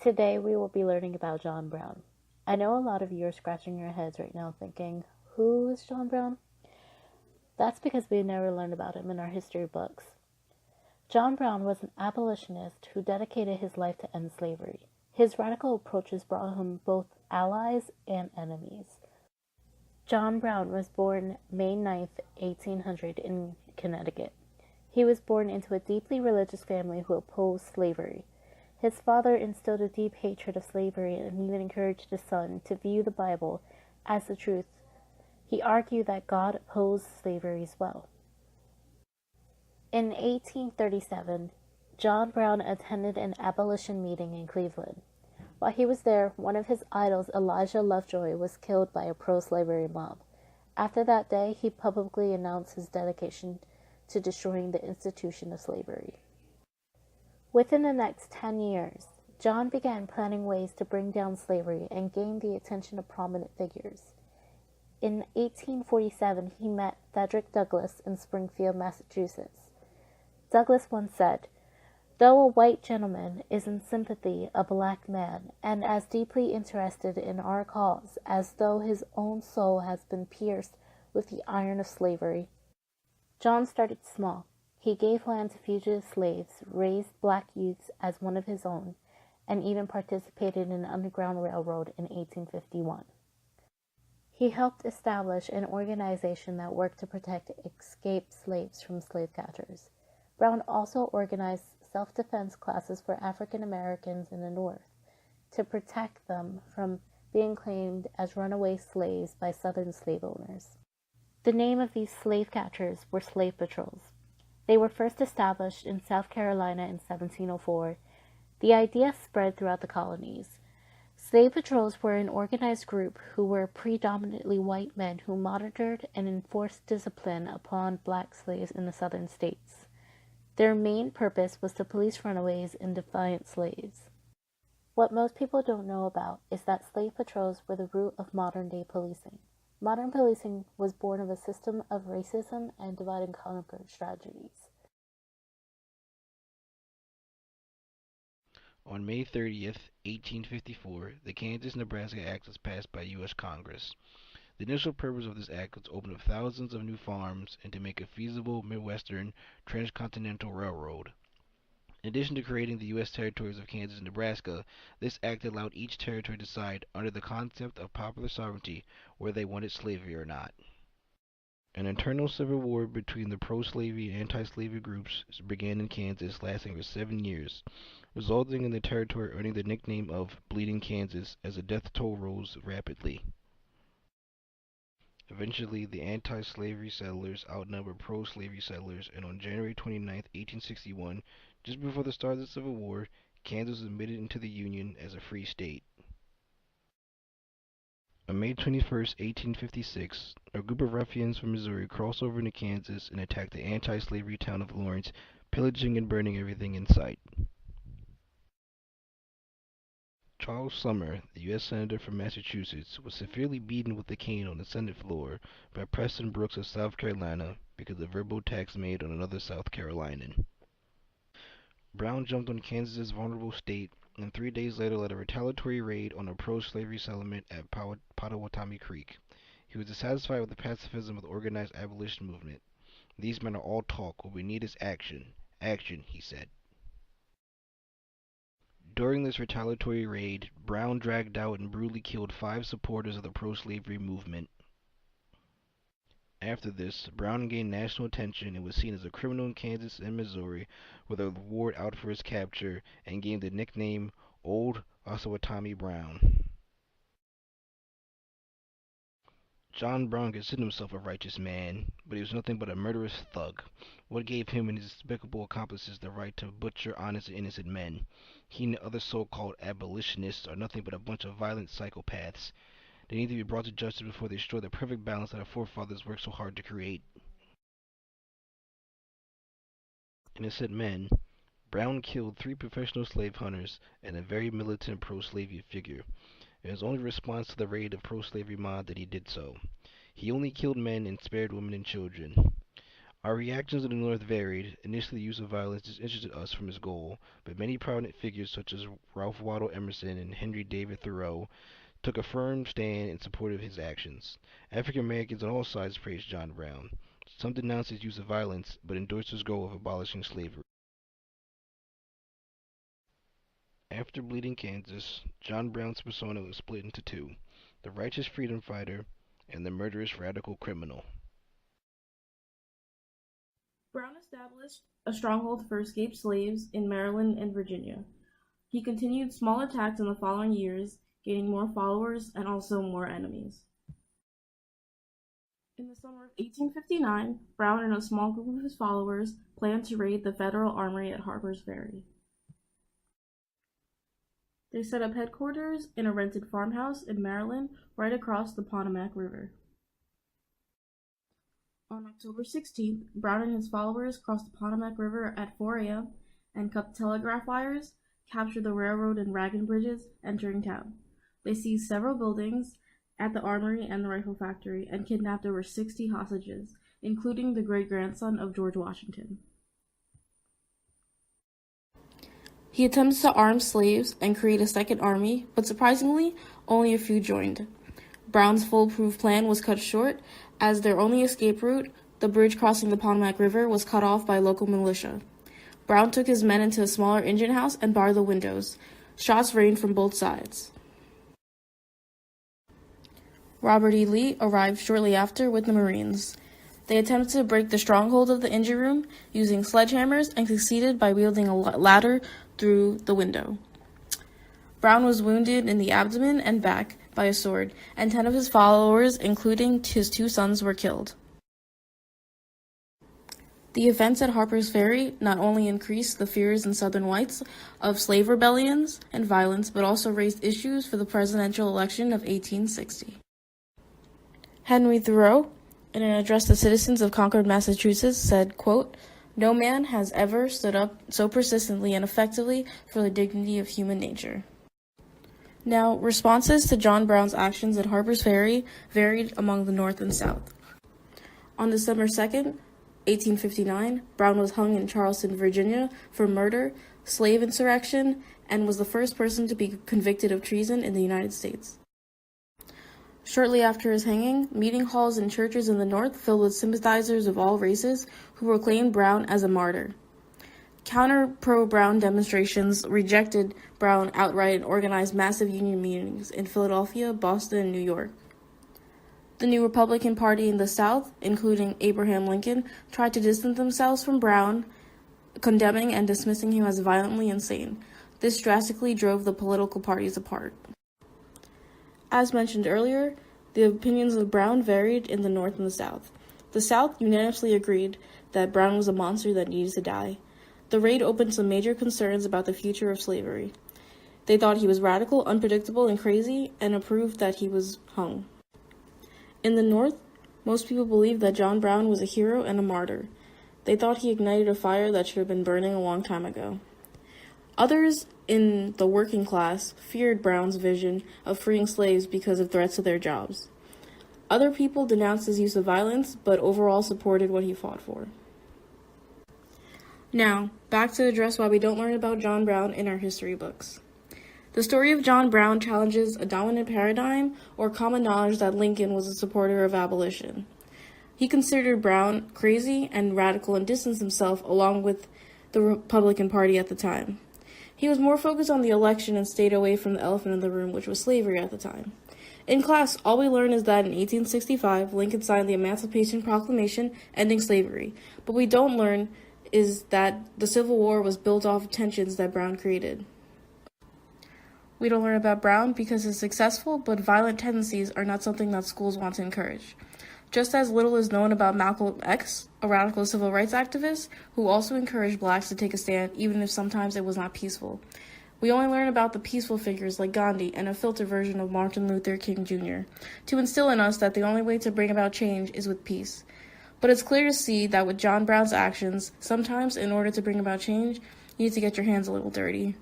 Today we will be learning about John Brown. I know a lot of you are scratching your heads right now thinking, who is John Brown? That's because we never learned about him in our history books. John Brown was an abolitionist who dedicated his life to end slavery. His radical approaches brought him both allies and enemies. John Brown was born May 9th, 1800 in Connecticut. He was born into a deeply religious family who opposed slavery. His father instilled a deep hatred of slavery and even encouraged his son to view the Bible as the truth. He argued that God opposed slavery as well. In 1837, John Brown attended an abolition meeting in Cleveland. While he was there, one of his idols, Elijah Lovejoy, was killed by a pro-slavery mob. After that day, he publicly announced his dedication to destroying the institution of slavery. Within the next 10 years, John began planning ways to bring down slavery and gain the attention of prominent figures. In 1847, he met Frederick Douglass in Springfield, Massachusetts. Douglass once said, "Though a white gentleman is in sympathy a black man, and as deeply interested in our cause as though his own soul has been pierced with the iron of slavery." John started small. He gave land to fugitive slaves, raised black youths as one of his own, and even participated in an underground railroad in 1851. He helped establish an organization that worked to protect escaped slaves from slave catchers. Brown also organized self-defense classes for African Americans in the North to protect them from being claimed as runaway slaves by Southern slave owners. The name of these slave catchers were slave patrols. They were first established in South Carolina in 1704. The idea spread throughout the colonies. Slave patrols were an organized group who were predominantly white men who monitored and enforced discipline upon black slaves in the southern states. Their main purpose was to police runaways and defiant slaves. What most people don't know about is that slave patrols were the root of modern-day policing. Modern policing was born of a system of racism and divide and conquer strategies. On May 30th, 1854, the Kansas-Nebraska Act was passed by U.S. Congress. The initial purpose of this act was to open up thousands of new farms and to make a feasible Midwestern transcontinental railroad. In addition to creating the U.S. territories of Kansas and Nebraska, this act allowed each territory to decide, under the concept of popular sovereignty, whether they wanted slavery or not. An internal civil war between the pro-slavery and anti-slavery groups began in Kansas, lasting for 7 years, resulting in the territory earning the nickname of Bleeding Kansas as the death toll rose rapidly. Eventually, the anti-slavery settlers outnumbered pro-slavery settlers, and on January 29, 1861, just before the start of the Civil War, Kansas was admitted into the Union as a free state. On May 21, 1856, a group of ruffians from Missouri crossed over into Kansas and attacked the anti-slavery town of Lawrence, pillaging and burning everything in sight. Charles Sumner, the U.S. Senator from Massachusetts, was severely beaten with a cane on the Senate floor by Preston Brooks of South Carolina because of verbal attacks made on another South Carolinian. Brown jumped on Kansas's vulnerable state and 3 days later led a retaliatory raid on a pro-slavery settlement at Pottawatomie Creek. He was dissatisfied with the pacifism of the organized abolition movement. "These men are all talk. What we need is action. Action," he said. During this retaliatory raid, Brown dragged out and brutally killed 5 supporters of the pro-slavery movement. After this, Brown gained national attention and was seen as a criminal in Kansas and Missouri, with a reward out for his capture, and gained the nickname Old Osawatomie Brown. John Brown considered himself a righteous man, but he was nothing but a murderous thug. What gave him and his despicable accomplices the right to butcher honest and innocent men? He and the other so-called abolitionists are nothing but a bunch of violent psychopaths. They need to be brought to justice before they destroy the perfect balance that our forefathers worked so hard to create. Innocent men. Brown killed 3 professional slave hunters and a very militant pro-slavery figure. It was only in response to the raid of pro-slavery mob that he did so. He only killed men and spared women and children. Our reactions in the North varied. Initially, the use of violence disinterested us from its goal, but many prominent figures such as Ralph Waldo Emerson and Henry David Thoreau took a firm stand in support of his actions. African Americans on all sides praised John Brown. Some denounced his use of violence, but endorsed his goal of abolishing slavery. After Bleeding Kansas, John Brown's persona was split into two: the righteous freedom fighter and the murderous radical criminal. Brown established a stronghold for escaped slaves in Maryland and Virginia. He continued small attacks in the following years, gaining more followers and also more enemies. In the summer of 1859, Brown and a small group of his followers planned to raid the Federal Armory at Harper's Ferry. They set up headquarters in a rented farmhouse in Maryland right across the Potomac River. On October 16th, Brown and his followers crossed the Potomac River at 4 a.m. and cut the telegraph wires, captured the railroad and wagon bridges, entering town. They seized several buildings at the armory and the rifle factory and kidnapped over 60 hostages, including the great-grandson of George Washington. He attempted to arm slaves and create a second army, but surprisingly, only a few joined. Brown's foolproof plan was cut short, as their only escape route, the bridge crossing the Potomac River, was cut off by local militia. Brown took his men into a smaller engine house and barred the windows. Shots rained from both sides. Robert E. Lee arrived shortly after with the Marines. They attempted to break the stronghold of the engine room using sledgehammers and succeeded by wielding a ladder through the window. Brown was wounded in the abdomen and back by a sword, and 10 of his followers, including his 2 sons, were killed. The events at Harper's Ferry not only increased the fears in Southern whites of slave rebellions and violence, but also raised issues for the presidential election of 1860. Henry Thoreau, in an address to citizens of Concord, Massachusetts, said, quote, "No man has ever stood up so persistently and effectively for the dignity of human nature." Now, responses to John Brown's actions at Harper's Ferry varied among the North and South. On December 2nd, 1859, Brown was hung in Charleston, Virginia, for murder, slave insurrection, and was the first person to be convicted of treason in the United States. Shortly after his hanging, meeting halls and churches in the North filled with sympathizers of all races who proclaimed Brown as a martyr. Counter-pro-Brown demonstrations rejected Brown outright and organized massive union meetings in Philadelphia, Boston, and New York. The new Republican Party in the South, including Abraham Lincoln, tried to distance themselves from Brown, condemning and dismissing him as violently insane. This drastically drove the political parties apart. As mentioned earlier, the opinions of Brown varied in the North and the South. The South unanimously agreed that Brown was a monster that needed to die. The raid opened some major concerns about the future of slavery. They thought he was radical, unpredictable, and crazy, and approved that he was hung. In the North, most people believed that John Brown was a hero and a martyr. They thought he ignited a fire that should have been burning a long time ago. Others in the working class feared Brown's vision of freeing slaves because of threats to their jobs. Other people denounced his use of violence, but overall supported what he fought for. Now, back to address why we don't learn about John Brown in our history books. The story of John Brown challenges a dominant paradigm or common knowledge that Lincoln was a supporter of abolition. He considered Brown crazy and radical and distanced himself along with the Republican Party at the time. He was more focused on the election and stayed away from the elephant in the room, which was slavery at the time. In class, all we learn is that in 1865, Lincoln signed the Emancipation Proclamation ending slavery, but we don't learn is that the Civil War was built off of tensions that Brown created. We don't learn about Brown because his successful but violent tendencies are not something that schools want to encourage. Just as little is known about Malcolm X, a radical civil rights activist who also encouraged blacks to take a stand even if sometimes it was not peaceful. We only learn about the peaceful figures like Gandhi and a filtered version of Martin Luther King Jr. to instill in us that the only way to bring about change is with peace. But it's clear to see that with John Brown's actions, sometimes in order to bring about change, you need to get your hands a little dirty.